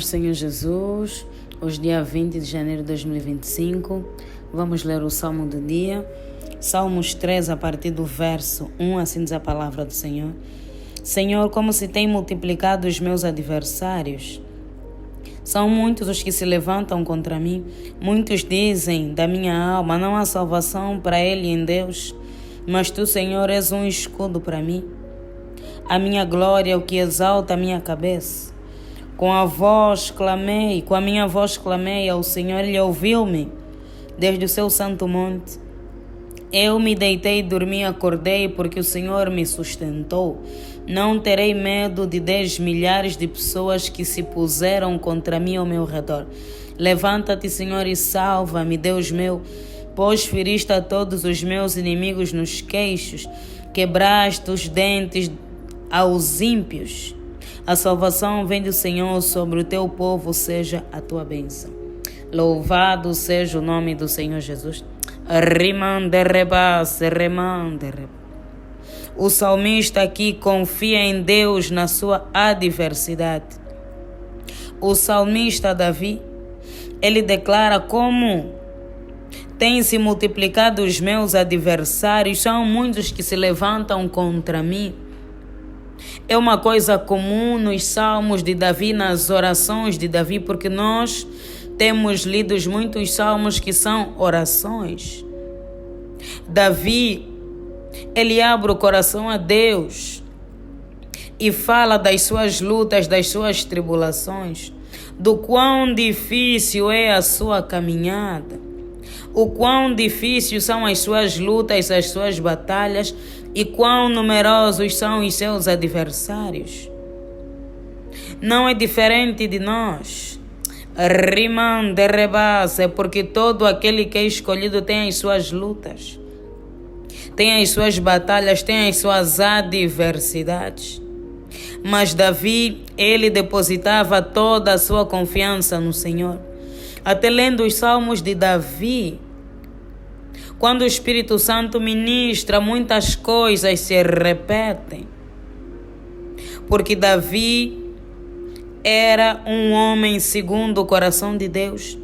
Senhor Jesus, hoje dia 20 de janeiro de 2025, vamos ler o Salmo do dia, Salmos 3 a partir do verso 1, assim diz a palavra do Senhor. Senhor, como se tem multiplicado os meus adversários. São muitos os que se levantam contra mim, muitos dizem da minha alma, não há salvação para ele em Deus, mas tu, Senhor, és um escudo para mim. A minha glória é o que exalta a minha cabeça. Com a minha voz clamei ao Senhor, Ele ouviu-me desde o seu santo monte. Eu me deitei, dormi, acordei, porque o Senhor me sustentou. Não terei medo de 10 milhares de pessoas que se puseram contra mim ao meu redor. Levanta-te, Senhor, e salva-me, Deus meu, pois feriste a todos os meus inimigos nos queixos, quebraste os dentes aos ímpios. A salvação vem do Senhor, sobre o teu povo seja a tua bênção. Louvado seja o nome do Senhor Jesus. O salmista aqui confia em Deus na sua adversidade. O salmista Davi, ele declara como tem se multiplicado os meus adversários, são muitos que se levantam contra mim. É uma coisa comum nos salmos de Davi, nas orações de Davi, porque nós temos lido muitos salmos que são orações. Davi, ele abre o coração a Deus e fala das suas lutas, das suas tribulações, do quão difícil é a sua caminhada, o quão difíceis são as suas lutas, as suas batalhas, e quão numerosos são os seus adversários. Não é diferente de nós. Porque todo aquele que é escolhido tem as suas lutas, tem as suas batalhas, tem as suas adversidades. Mas Davi, ele depositava toda a sua confiança no Senhor. Até lendo os salmos de Davi, quando o Espírito Santo ministra, muitas coisas se repetem. Porque Davi era um homem segundo o coração de Deus.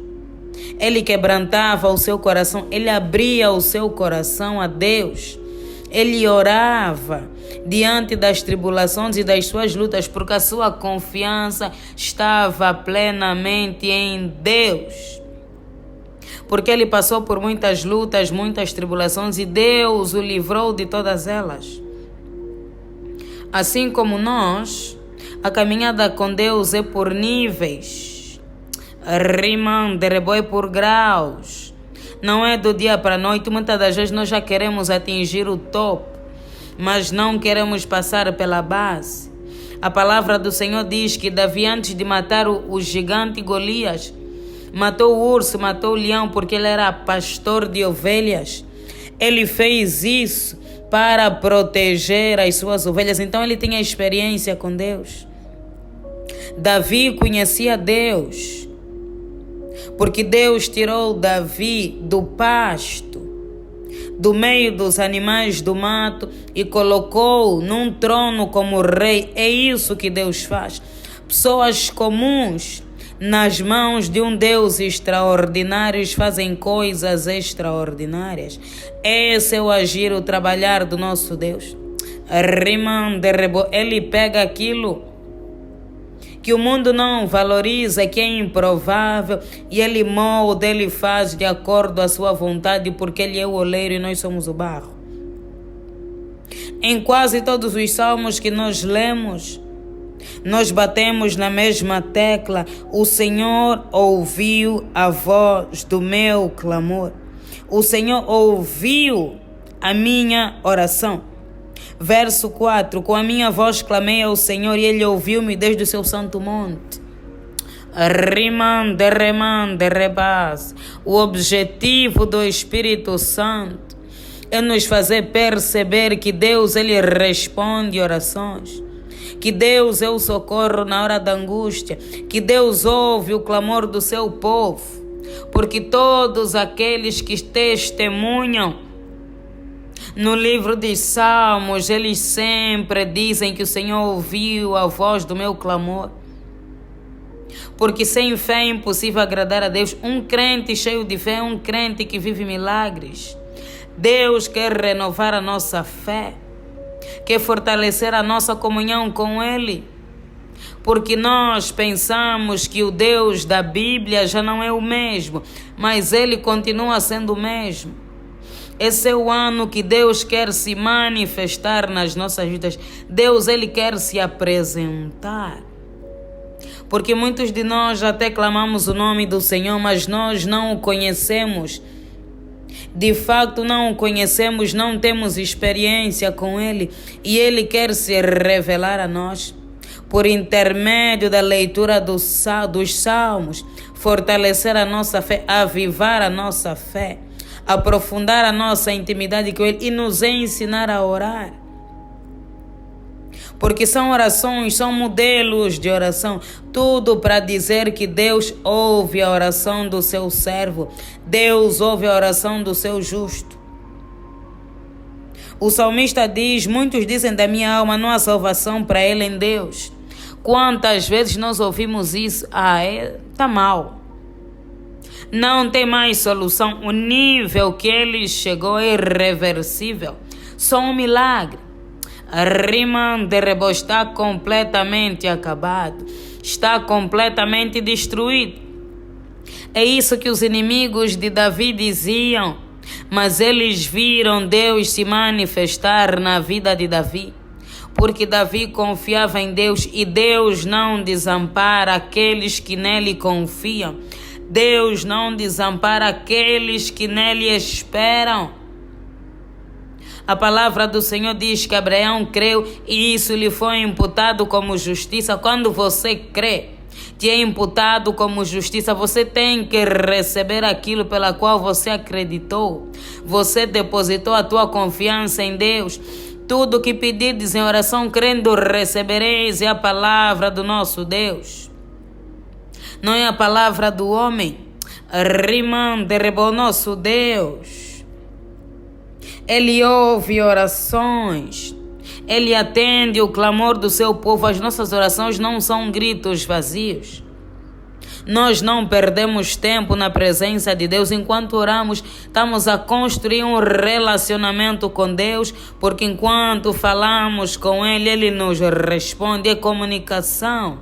Ele quebrantava o seu coração, ele abria o seu coração a Deus. Ele orava diante das tribulações e das suas lutas, porque a sua confiança estava plenamente em Deus. Porque ele passou por muitas lutas, muitas tribulações, e Deus o livrou de todas elas. Assim como nós, a caminhada com Deus é por níveis, é por graus. Não é do dia para a noite. Muitas das vezes nós já queremos atingir o topo, mas não queremos passar pela base. A palavra do Senhor diz que Davi, antes de matar o gigante Golias, matou o urso, matou o leão, porque ele era pastor de ovelhas. Ele fez isso para proteger as suas ovelhas. Então ele tinha experiência com Deus. Davi conhecia Deus, porque Deus tirou Davi do pasto, do meio dos animais do mato, e colocou num trono como rei. É isso que Deus faz. Pessoas comuns nas mãos de um Deus extraordinário fazem coisas extraordinárias. Esse é o agir, o trabalhar do nosso Deus. Ele pega aquilo que o mundo não valoriza, que é improvável, e ele molda, ele faz de acordo à sua vontade, porque ele é o oleiro e nós somos o barro. Em quase todos os salmos que nós lemos, nós batemos na mesma tecla: o Senhor ouviu a voz do meu clamor. O Senhor ouviu a minha oração. Verso 4: com a minha voz clamei ao Senhor, e Ele ouviu-me desde o seu santo monte. O objetivo do Espírito Santo é nos fazer perceber que Deus, Ele responde orações, que Deus é o socorro na hora da angústia, que Deus ouve o clamor do seu povo, porque todos aqueles que testemunham no livro de Salmos, eles sempre dizem que o Senhor ouviu a voz do meu clamor. Porque sem fé é impossível agradar a Deus. Um crente cheio de fé é um crente que vive milagres. Deus quer renovar a nossa fé, quer fortalecer a nossa comunhão com Ele. Porque nós pensamos que o Deus da Bíblia já não é o mesmo, mas Ele continua sendo o mesmo. Esse é o ano que Deus quer se manifestar nas nossas vidas. Deus, Ele quer se apresentar. Porque muitos de nós até clamamos o nome do Senhor, mas nós não o conhecemos. De fato, não o conhecemos, não temos experiência com Ele. E Ele quer se revelar a nós por intermédio da leitura dos salmos, fortalecer a nossa fé, avivar a nossa fé, aprofundar a nossa intimidade com Ele e nos ensinar a orar. Porque são orações, são modelos de oração, tudo para dizer que Deus ouve a oração do seu servo, Deus ouve a oração do seu justo. O salmista diz: muitos dizem da minha alma, não há salvação para ele em Deus. Quantas vezes nós ouvimos isso? Tá mal. Não tem mais solução. O nível que ele chegou é irreversível. Só um milagre. Rima de Rebo está completamente acabado. Está completamente destruído. É isso que os inimigos de Davi diziam. Mas eles viram Deus se manifestar na vida de Davi. Porque Davi confiava em Deus e Deus não desampara aqueles que nele confiam. Deus não desampara aqueles que nele esperam. A palavra do Senhor diz que Abraão creu e isso lhe foi imputado como justiça. Quando você crê, te é imputado como justiça. Você tem que receber aquilo pela qual você acreditou. Você depositou a tua confiança em Deus. Tudo que pedirdes em oração, crendo, recebereis. É a palavra do nosso Deus. Não é a palavra do homem. Rimando, derribou nosso Deus. Ele ouve orações. Ele atende o clamor do seu povo. As nossas orações não são gritos vazios. Nós não perdemos tempo na presença de Deus. Enquanto oramos, estamos a construir um relacionamento com Deus, porque enquanto falamos com Ele, Ele nos responde. É comunicação.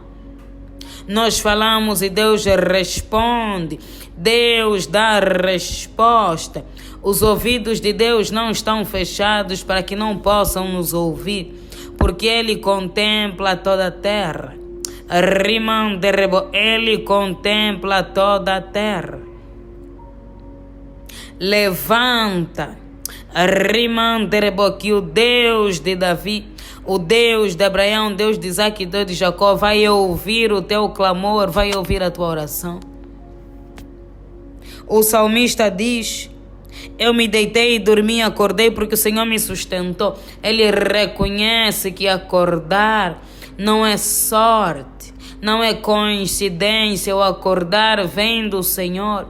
Nós falamos e Deus responde. Deus dá resposta. Os ouvidos de Deus não estão fechados para que não possam nos ouvir, porque Ele contempla toda a terra. Rimam de Rebo, Ele contempla toda a terra. Levanta, Rimam de Rebo, que o Deus de Davi, o Deus de Abraão, Deus de Isaac e Deus de Jacó vai ouvir o teu clamor, vai ouvir a tua oração. O salmista diz: eu me deitei e dormi e acordei porque o Senhor me sustentou. Ele reconhece que acordar não é sorte, não é coincidência. O acordar vem do Senhor.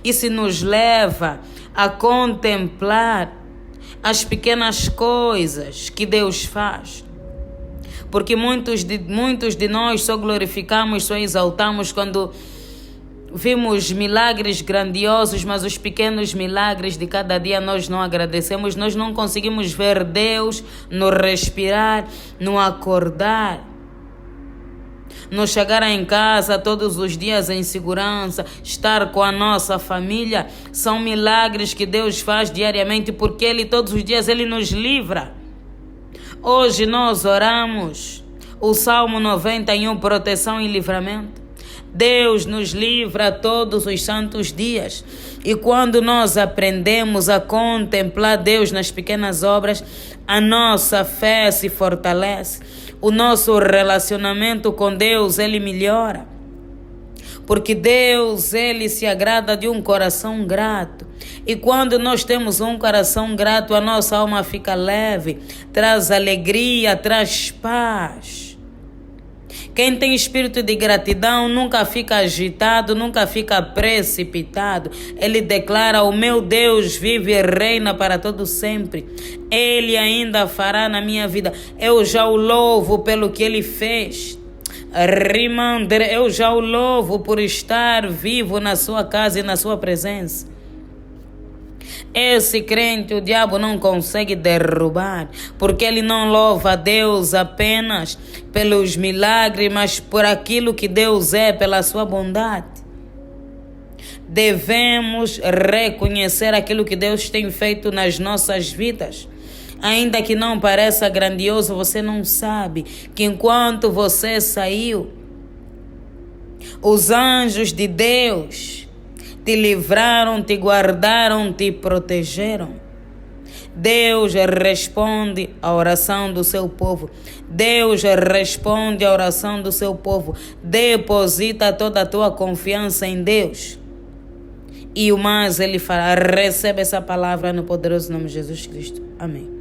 Isso nos leva a contemplar as pequenas coisas que Deus faz. Porque muitos de nós só glorificamos, só exaltamos quando vimos milagres grandiosos, mas os pequenos milagres de cada dia nós não agradecemos. Nós não conseguimos ver Deus no respirar, no acordar, no chegar em casa todos os dias em segurança, estar com a nossa família. São milagres que Deus faz diariamente, porque Ele todos os dias Ele nos livra. Hoje nós oramos o Salmo 91, proteção e livramento. Deus nos livra todos os santos dias. E quando nós aprendemos a contemplar Deus nas pequenas obras, a nossa fé se fortalece. O nosso relacionamento com Deus, ele melhora. Porque Deus, ele se agrada de um coração grato. E quando nós temos um coração grato, a nossa alma fica leve, traz alegria, traz paz. Quem tem espírito de gratidão nunca fica agitado, nunca fica precipitado. Ele declara: o meu Deus vive e reina para todo sempre. Ele ainda fará na minha vida. Eu já o louvo pelo que Ele fez. Rimandre, eu já o louvo por estar vivo na sua casa e na sua presença. Esse crente o diabo não consegue derrubar, porque ele não louva a Deus apenas pelos milagres, mas por aquilo que Deus é, pela sua bondade. Devemos reconhecer aquilo que Deus tem feito nas nossas vidas. Ainda que não pareça grandioso, você não sabe que enquanto você saiu, os anjos de Deus te livraram, te guardaram, te protegeram. Deus responde à oração do seu povo. Deus responde à oração do seu povo. Deposita toda a tua confiança em Deus. E o mais Ele fará. Recebe essa palavra no poderoso nome de Jesus Cristo. Amém.